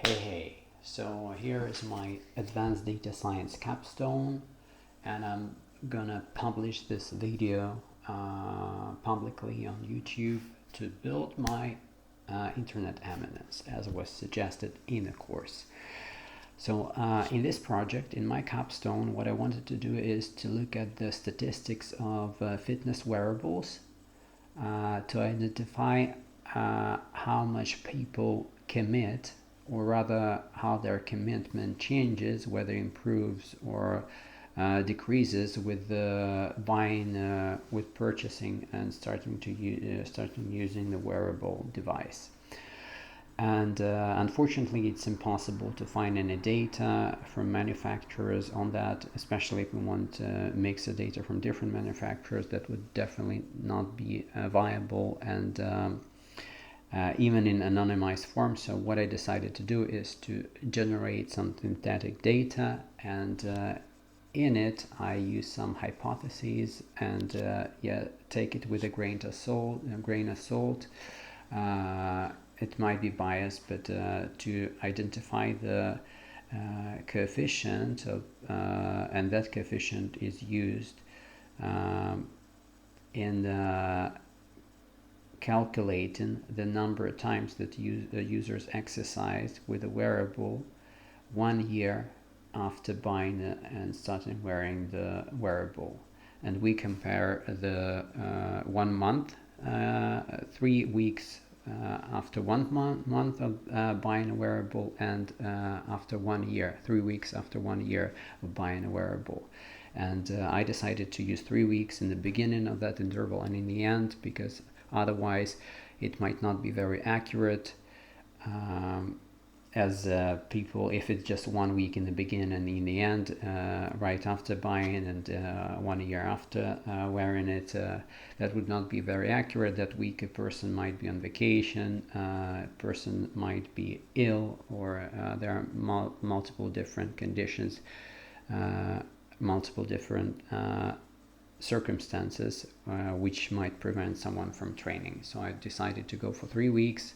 Hey, so here is my advanced data science capstone, and I'm gonna publish this video publicly on YouTube to build my internet eminence as was suggested in the course. So in this project, in my capstone, what I wanted to do is to look at the statistics of fitness wearables to identify how much people commit, or rather how their commitment changes, whether improves or decreases with buying, with purchasing and starting using the wearable device. And unfortunately, it's impossible to find any data from manufacturers on that, especially if we want to mix the data from different manufacturers. That would definitely not be viable, and even in anonymized form. So what I decided to do is to generate some synthetic data, and in it I use some hypotheses, and take it with a grain of salt. It might be biased, but to identify the coefficient of, and that coefficient is used in calculating the number of times that users exercised with a wearable 1 year after buying and starting wearing the wearable. And we compare the 1 month, 3 weeks after 1 month of buying a wearable, and after 1 year, 3 weeks after 1 year of buying a wearable. And I decided to use 3 weeks in the beginning of that interval and in the end, because otherwise it might not be very accurate, as people, if it's just 1 week in the beginning and in the end, right after buying, and 1 year after wearing it, that would not be very accurate. That week a person might be on vacation, a person might be ill, or there are multiple different conditions, multiple different circumstances which might prevent someone from training. So I decided to go for 3 weeks,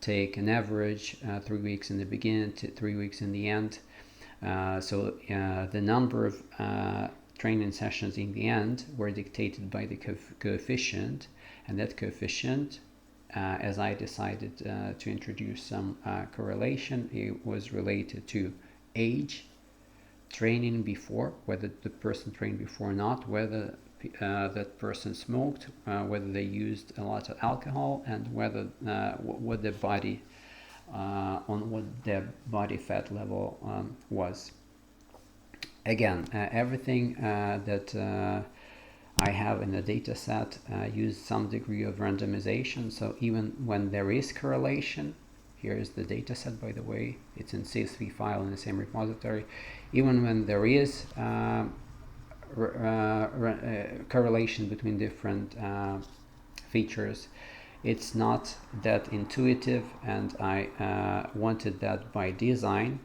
take an average, 3 weeks in the beginning to 3 weeks in the end. So the number of training sessions in the end were dictated by the coefficient, and that coefficient, as I decided to introduce some correlation, it was related to age, training before, whether the person trained before or not, whether that person smoked, whether they used a lot of alcohol, and whether what their body on what their body fat level was. Again, everything that I have in the data set use some degree of randomization. So even when there is correlation, here is the data set, by the way, it's in CSV file in the same repository. Even when there is correlation between different features, it's not that intuitive, and I wanted that by design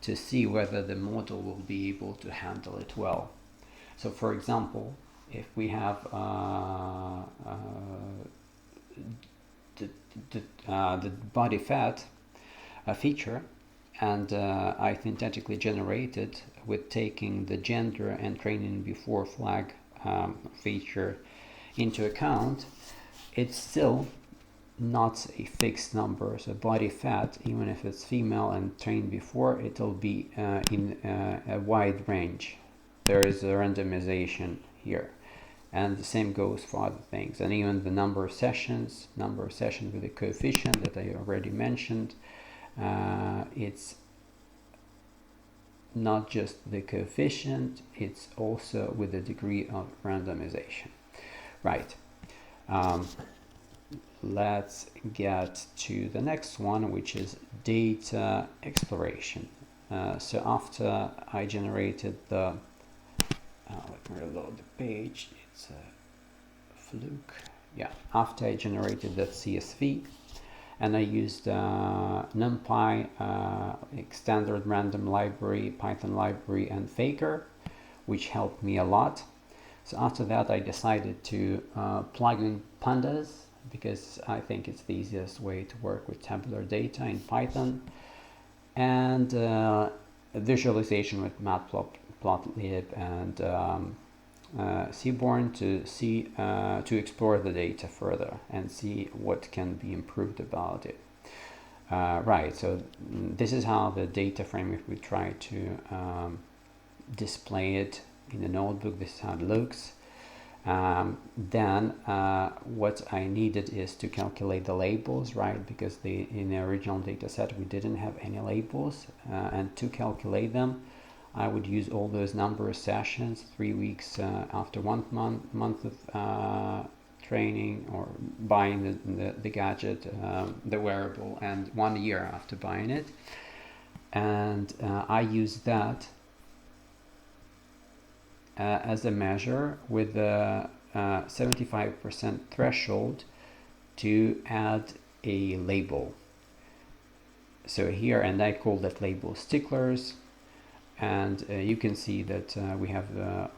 to see whether the model will be able to handle it well. So for example, if we have the body fat feature, and I synthetically generated with taking the gender and training before flag feature into account, it's still not a fixed number. So body fat, even if it's female and trained before, it'll be in a wide range. There is a randomization here, and the same goes for other things. And even the number of sessions with a coefficient that I already mentioned, it's not just the coefficient, it's also with a degree of randomization. Right. Let's get to the next one, which is data exploration. So after I generated the let me reload the page, it's a fluke. Yeah, after I generated that CSV, and I used NumPy, standard random library, Python library, and Faker, which helped me a lot. So after that, I decided to plug in pandas, because I think it's the easiest way to work with tabular data in Python. and visualization with Matplotlib and Seaborn to explore the data further and see what can be improved about it. Right, so this is how the data frame, if we try to display it in the notebook, this is how it looks. Then what I needed is to calculate the labels, right? Because in the original data set we didn't have any labels, and to calculate them I would use all those number of sessions, 3 weeks after 1 month of training, or buying the gadget, the wearable, and 1 year after buying it. And I use that as a measure with a 75% threshold to add a label. So here, and I call that label sticklers. And you can see that we have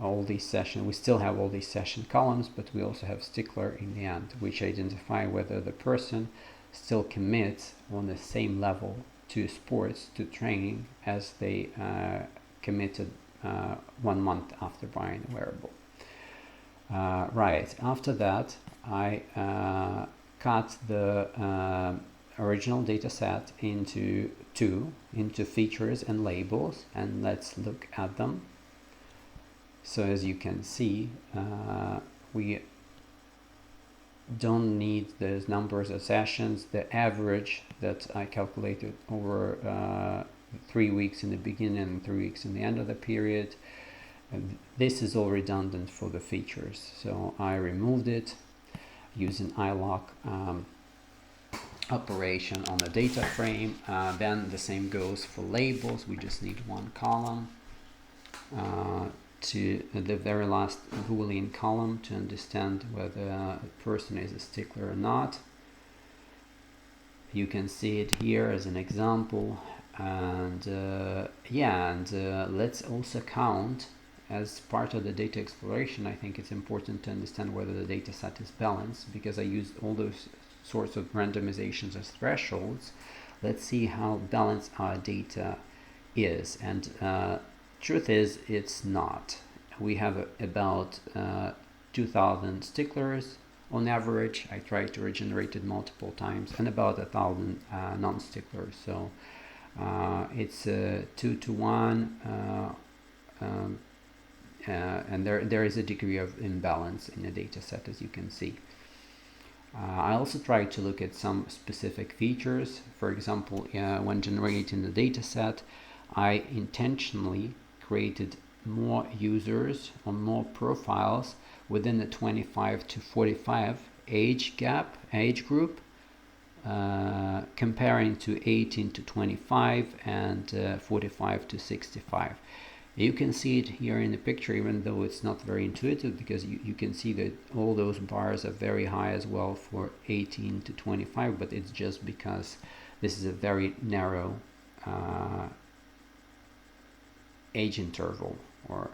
all these sessions. We still have all these session columns, but we also have stickler in the end, which identify whether the person still commits on the same level to sports, to training, as they committed 1 month after buying the wearable. Right, after that I cut the original data set into features and labels, and let's look at them. So as you can see, we don't need those numbers of sessions. The average that I calculated over 3 weeks in the beginning and 3 weeks in the end of the period, and this is all redundant for the features, so I removed it using iLock operation on the data frame. Then the same goes for labels. We just need 1 column to the very last Boolean column to understand whether a person is a stickler or not. You can see it here as an example, and let's also count as part of the data exploration. I think it's important to understand whether the data set is balanced, because I used all those sorts of randomizations as thresholds. Let's see how balanced our data is, and truth is it's not. We have about 2,000 sticklers on average. I tried to regenerate it multiple times, and about 1,000 non-sticklers, so it's 2 to 1, and there is a degree of imbalance in the data set, as you can see. I also tried to look at some specific features. For example, when generating the data set, I intentionally created more users or more profiles within the 25 to 45 age group, comparing to 18 to 25 and 45 to 65. You can see it here in the picture, even though it's not very intuitive, because you can see that all those bars are very high as well for 18 to 25, but it's just because this is a very narrow age interval or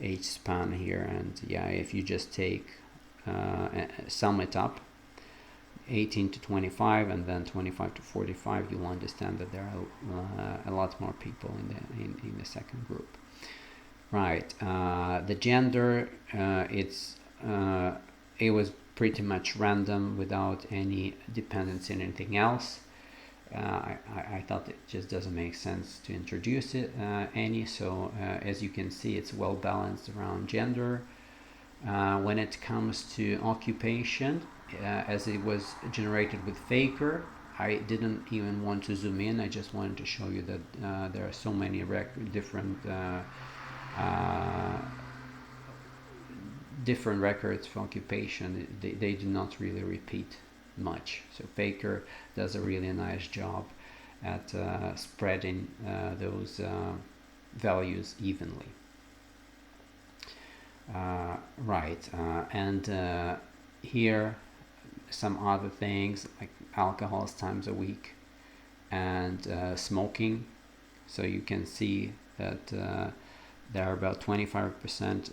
age span here. And yeah, if you just take sum it up, 18 to 25 and then 25 to 45, you'll understand that there are a lot more people in the second group. Right, the gender, it was pretty much random without any dependency on anything else. I thought it just doesn't make sense to introduce it any, so as you can see, it's well balanced around gender. When it comes to occupation, as it was generated with Faker, I didn't even want to zoom in. I just wanted to show you that there are so many different records for occupation. They do not really repeat much, so Faker does a really nice job at spreading those values evenly. And here some other things like alcohols times a week and smoking. So you can see that there are about 25%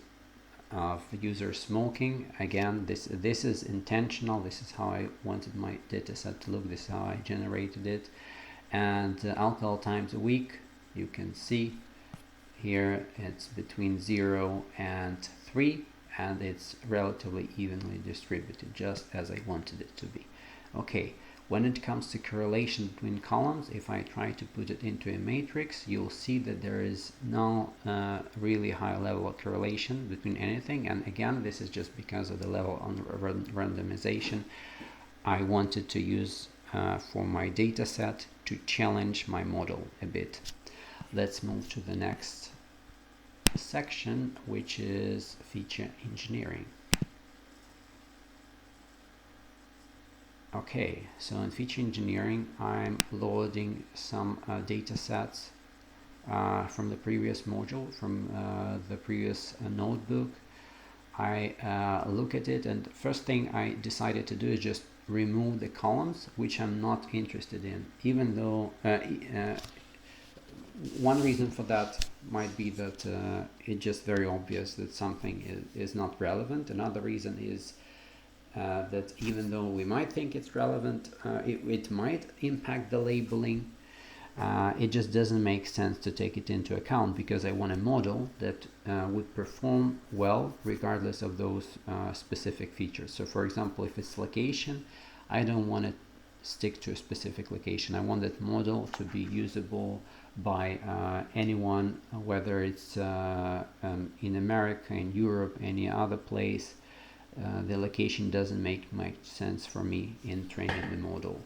of users smoking. Again, this is intentional. This is how I wanted my data set to look. This is how I generated it. and alcohol times a week, you can see here it's between 0 and 3, and it's relatively evenly distributed, just as I wanted it to be. Okay, when it comes to correlation between columns, if I try to put it into a matrix, you'll see that there is no really high level of correlation between anything. And again, this is just because of the level on randomization I wanted to use for my data set to challenge my model a bit. Let's move to the next section, which is feature engineering. Okay, so in feature engineering, I'm loading some data sets from the previous module, from the previous notebook. I look at it, and the first thing I decided to do is just remove the columns which I'm not interested in, even though one reason for that might be that it's just very obvious that something is not relevant. Another reason is that even though we might think it's relevant, it might impact the labeling. It just doesn't make sense to take it into account, because I want a model that would perform well regardless of those specific features. So for example, if it's location, I don't want to stick to a specific location. I want that model to be usable by anyone, whether it's in America, in Europe, any other place. The location doesn't make much sense for me in training the model.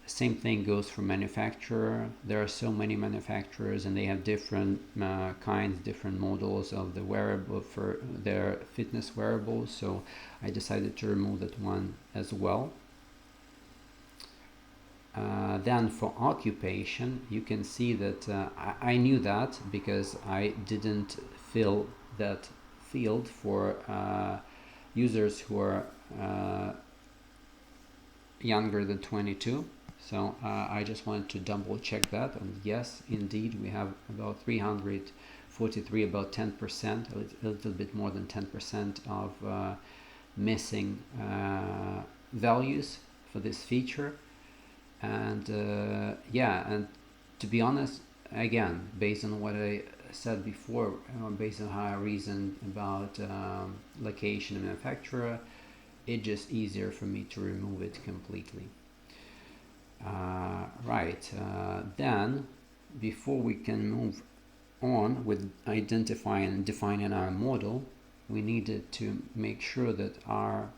Same thing goes for manufacturer. There are so many manufacturers, and they have different kinds, different models of the wearable for their fitness wearables. So I decided to remove that one as well. Then for occupation, you can see that I knew that because I didn't fill that field for users who are younger than 22. So I just wanted to double check that, and yes, indeed, we have about 343, about 10%, a little bit more than 10% of missing values for this feature. And yeah, and to be honest, again, based on what I said before, based on how I reasoned about location and manufacturer, it's just easier for me to remove it completely. Then before we can move on with identifying and defining our model, we needed to make sure that our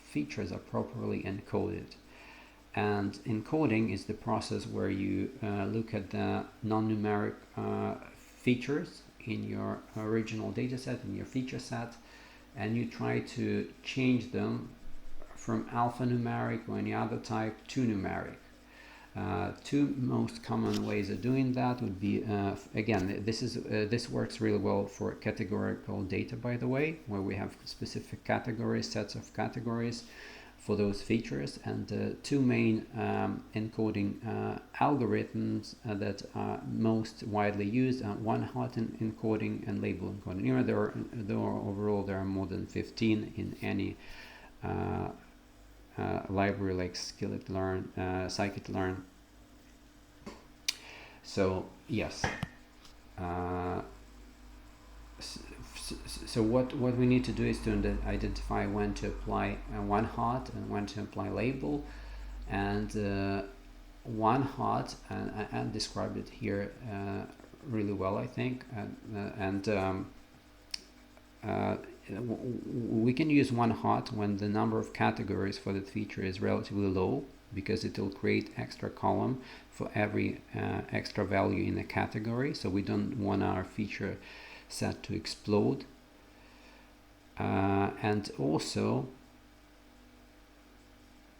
features are properly encoded. And encoding is the process where you look at the non-numeric features in your original data set, in your feature set, and you try to change them from alphanumeric or any other type to numeric. Two most common ways of doing that would be, again, this works really well for categorical data, by the way, where we have specific categories, sets of categories for those features, and two main encoding algorithms that are most widely used: one-hot encoding and label encoding. You know, overall there are more than 15 in any library like scikit-learn. So yes. So what we need to do is to identify when to apply one-hot and when to apply label. And one-hot, and described it here really well, I think. We can use one-hot when the number of categories for that feature is relatively low, because it will create extra column for every extra value in a category. So we don't want our feature set to explode. And also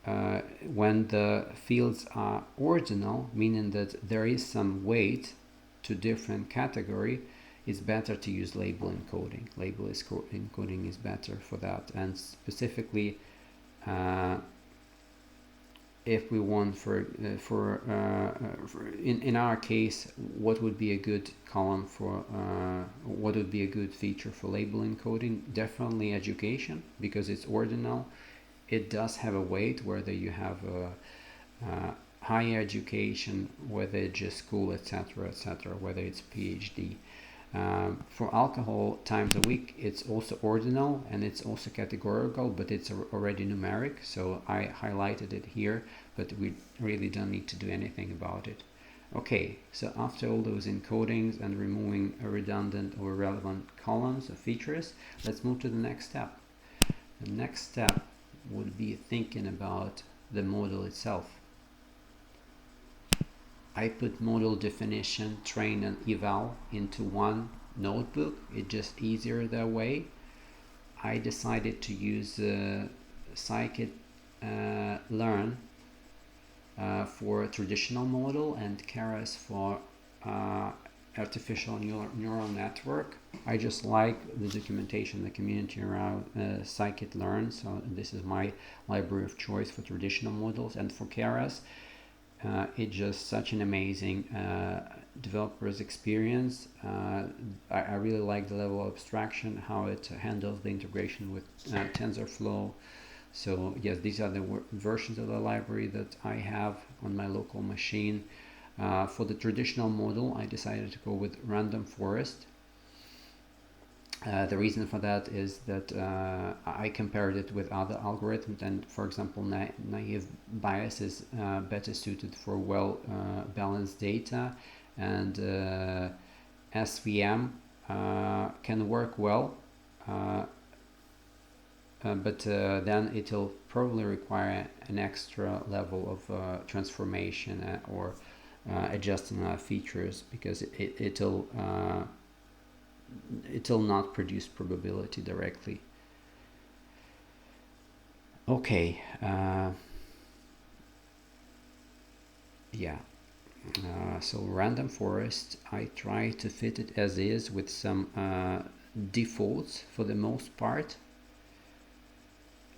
when the fields are ordinal, meaning that there is some weight to different category, it's better to use label encoding. Label encoding is better for that. And specifically, if we want in our case, what would be a good column for what would be a good feature for label encoding? Definitely education, because it's ordinal. It does have a weight, whether you have higher education, whether it's just school, etc., etc., whether it's PhD. For alcohol times a week, it's also ordinal and it's also categorical, but it's already numeric, so I highlighted it here, but we really don't need to do anything about it. Okay, so after all those encodings and removing redundant or irrelevant columns or features, let's move to the next step. The next step would be thinking about the model itself. I put model definition, train and eval into one notebook. It's just easier that way. I decided to use scikit-learn for traditional model and Keras for artificial neural network. I just like the documentation, the community around scikit-learn, so this is my library of choice for traditional models. And for Keras, it's just such an amazing developer's experience. I really like the level of abstraction, how it handles the integration with TensorFlow. So yes, these are the versions of the library that I have on my local machine. For the traditional model, I decided to go with random forest. The reason for that is that I compared it with other algorithms, and for example, naive bias is better suited for well balanced data, and SVM can work well, but then it'll probably require an extra level of transformation or adjusting features, because it'll not produce probability directly. Okay, yeah. So random forest, I try to fit it as is with some defaults for the most part,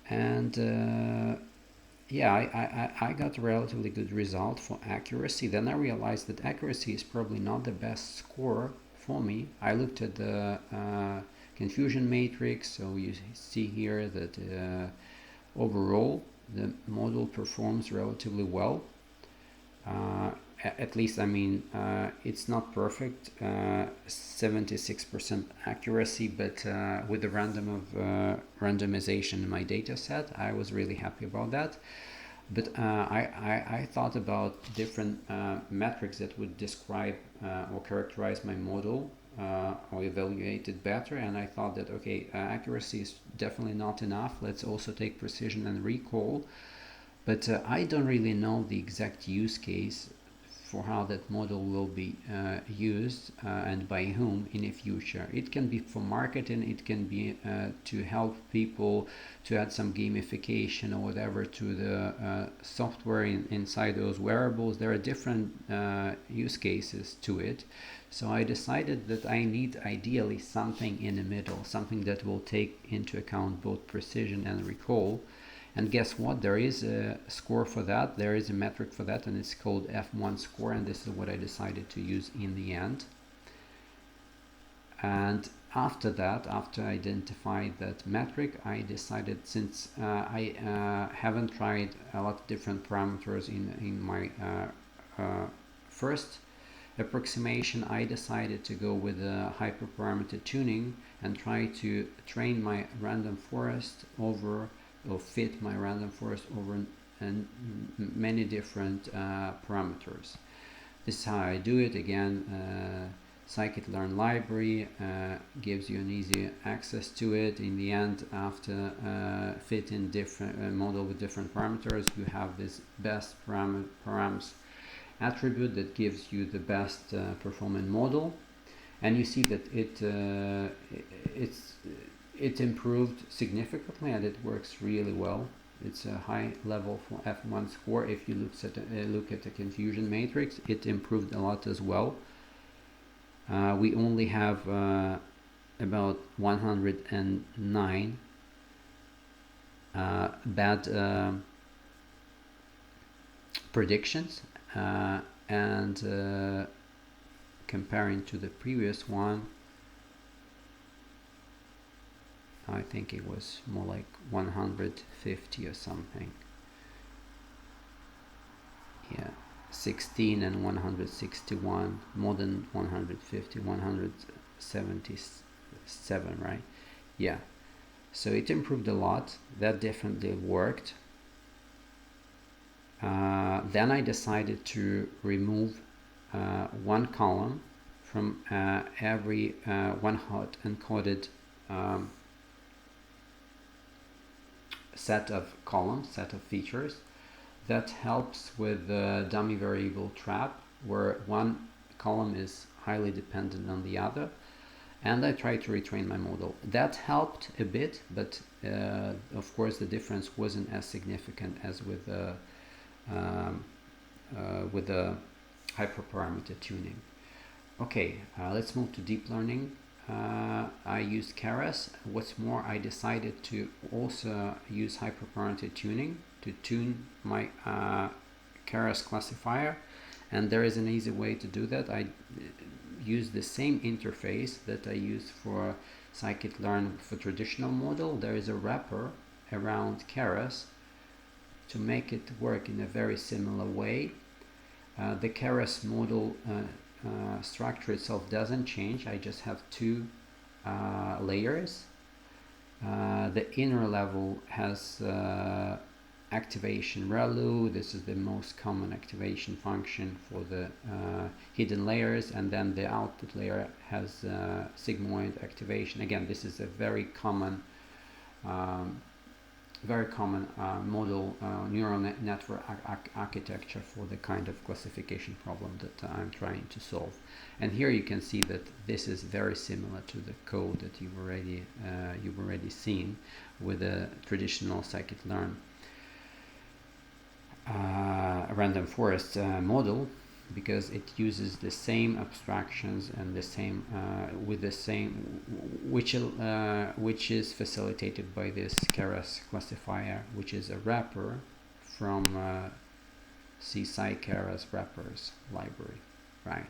and yeah, I got a relatively good result for accuracy. Then I realized that accuracy is probably not the best score for me. I looked at the confusion matrix, so you see here that overall the model performs relatively well. At least, I mean, it's not perfect, 76% accuracy, but with the randomization in my data set, I was really happy about that. But I thought about different metrics that would describe or characterize my model or evaluate it better, and I thought that, okay, accuracy is definitely not enough. Let's also take precision and recall. But I don't really know the exact use case for how that model will be used and by whom in the future. It can be for marketing, it can be to help people, to add some gamification or whatever to the software inside those wearables. There are different use cases to it. So I decided that I need ideally something in the middle, something that will take into account both precision and recall. And guess what? There is a score for that. There is a metric for that, and it's called F1 score, and this is what I decided to use in the end. And after that, after I identified that metric, I decided, since I haven't tried a lot of different parameters in my first approximation, I decided to go with a hyperparameter tuning and try to train my random forest over, or fit my random forest over and many different parameters. This is how I do it. Again, scikit-learn library gives you an easy access to it. In the end, after fitting different model with different parameters, you have this best params attribute that gives you the best performing model, and you see that it improved significantly and it works really well. It's a high level for F1 score. If you look at the confusion matrix, it improved a lot as well. We only have about 109 bad predictions, and comparing to the previous one, I think it was more like 150 or something. yeah, 16 and 161, more than 150, 177, right? Yeah, so it improved a lot. That definitely worked. Then I decided to remove one column from every one hot encoded set of columns, set of features. That helps with the dummy variable trap, where one column is highly dependent on the other. And I tried to retrain my model. That helped a bit, but of course the difference wasn't as significant as with the hyperparameter tuning. Okay, let's move to deep learning. I used Keras. What's more, I decided to also use hyperparameter tuning to tune my Keras classifier, and there is an easy way to do that. I use the same interface that I use for scikit-learn for traditional model. There is a wrapper around Keras to make it work in a very similar way. The Keras model structure itself doesn't change. I just have two layers. The inner level has activation ReLU. This is the most common activation function for the hidden layers, and then the output layer has sigmoid activation. Again, this is a very common model neural network architecture for the kind of classification problem that I'm trying to solve. And here you can see that this is very similar to the code that you've already seen with a traditional scikit-learn random forest model, because it uses the same abstractions and the same which is facilitated by this Keras classifier, which is a wrapper from Keras wrappers library, right?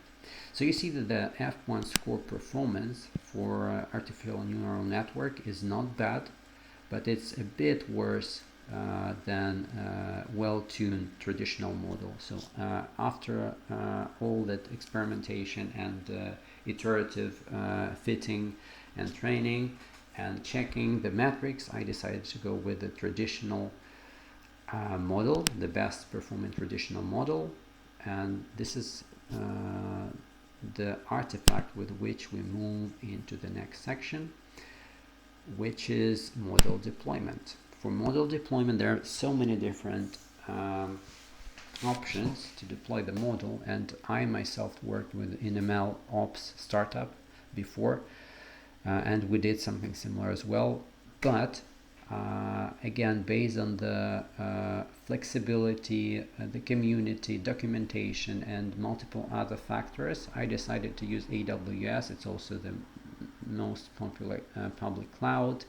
So you see that the F1 score performance for artificial neural network is not bad, but it's a bit worse than well-tuned traditional model. So after all that experimentation and iterative fitting and training and checking the metrics, I decided to go with the traditional model, the best performing traditional model. And this is the artifact with which we move into the next section, which is model deployment. For model deployment, there are so many different options to deploy the model, and I myself worked with an ML ops startup before, and we did something similar as well. But again, based on the flexibility, the community, documentation, and multiple other factors, I decided to use AWS. It's also the most popular public cloud.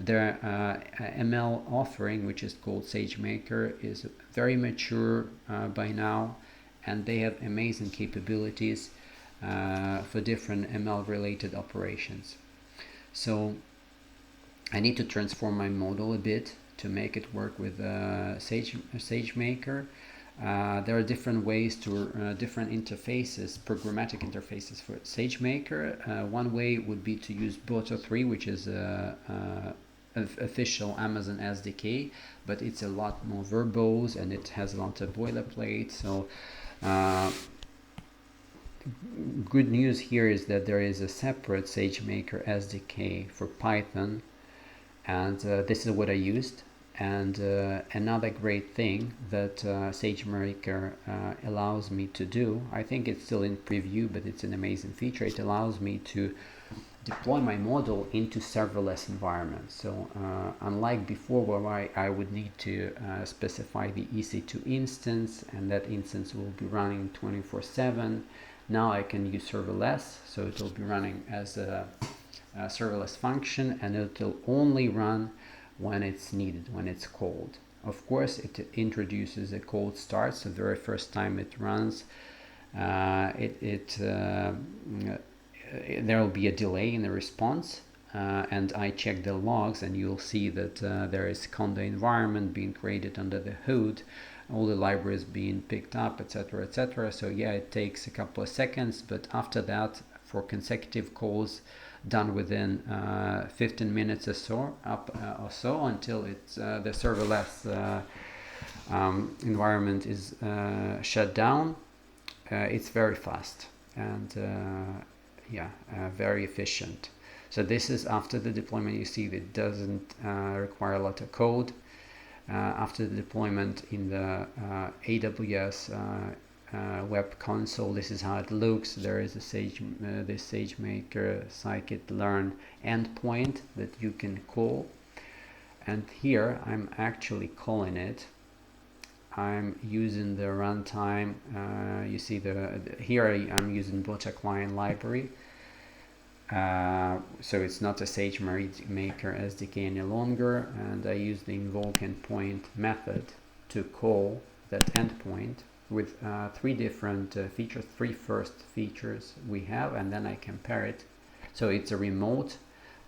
Their ML offering, which is called SageMaker, is very mature by now, and they have amazing capabilities for different ML related operations. So I need to transform my model a bit to make it work with SageMaker. There are different ways to different interfaces, programmatic interfaces for SageMaker. One way would be to use Boto3, which is official Amazon SDK, but it's a lot more verbose and it has a lot of boilerplate. So good news here is that there is a separate SageMaker SDK for Python, and this is what I used. And another great thing that SageMaker allows me to do, I think it's still in preview, but it's an amazing feature. It allows me to deploy my model into serverless environments. So unlike before, where I would need to specify the EC2 instance, and that instance will be running 24/7, now I can use serverless, so it will be running as a serverless function, and it will only run when it's needed, when it's called. Of course, it introduces a cold start, so the very first time it runs, there will be a delay in the response, and I check the logs, and you'll see that there is conda environment being created under the hood. all the libraries being picked up, etc., etc. So yeah, it takes a couple of seconds, but after that, for consecutive calls done within 15 minutes or so, until it's the serverless environment is shut down, it's very fast and very efficient. So this is after the deployment. You see it doesn't require a lot of code. After the deployment in the AWS web console, this is how it looks. There is a this SageMaker scikit-learn endpoint that you can call, and here I'm actually calling it. I'm using the runtime. You see here I'm using Bota client library. So it's not a SageMaker SDK any longer, and I use the invoke endpoint method to call that endpoint with three different features, three first features we have, and then I compare it. So it's a remote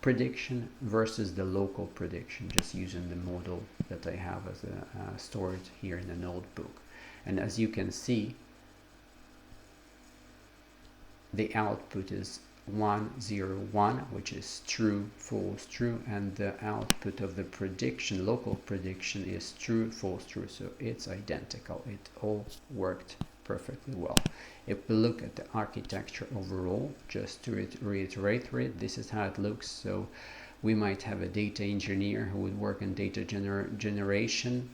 prediction versus the local prediction, just using the model that I have as stored here in the notebook. And as you can see, the output is 101, which is true, false, true, and the output of the prediction, local prediction, is true, false, true. So it's identical. It all worked perfectly well. If we look at the architecture overall, just to reiterate it, this is how it looks. So we might have a data engineer who would work on data generation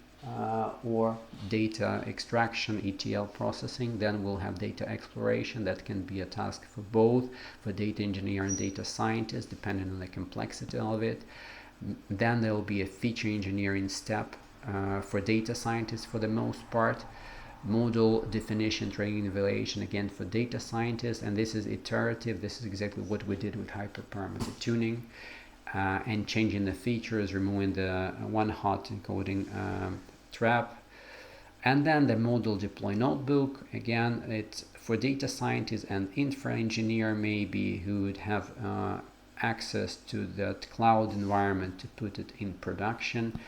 or data extraction, ETL processing. Then we'll have data exploration. That can be a task for both, for data engineer and data scientist, depending on the complexity of it. Then there will be a feature engineering step for data scientists for the most part. Model definition, training, evaluation, again for data scientists, and this is iterative. This is exactly what we did with hyperparameter tuning and changing the features, removing the one-hot encoding trap. And then the model deploy notebook, again it's for data scientists and infra engineer maybe, who would have access to that cloud environment to put it in production.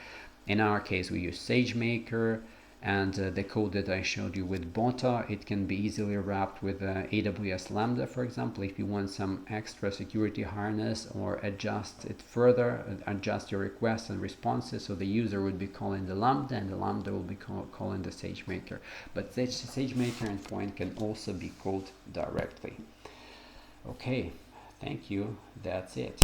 In our case we use SageMaker, and the code that I showed you with Bota, it can be easily wrapped with AWS Lambda, for example, if you want some extra security harness or adjust it further, adjust your requests and responses. So the user would be calling the Lambda and the Lambda will be calling the SageMaker. But the SageMaker endpoint can also be called directly. Okay, thank you. That's it.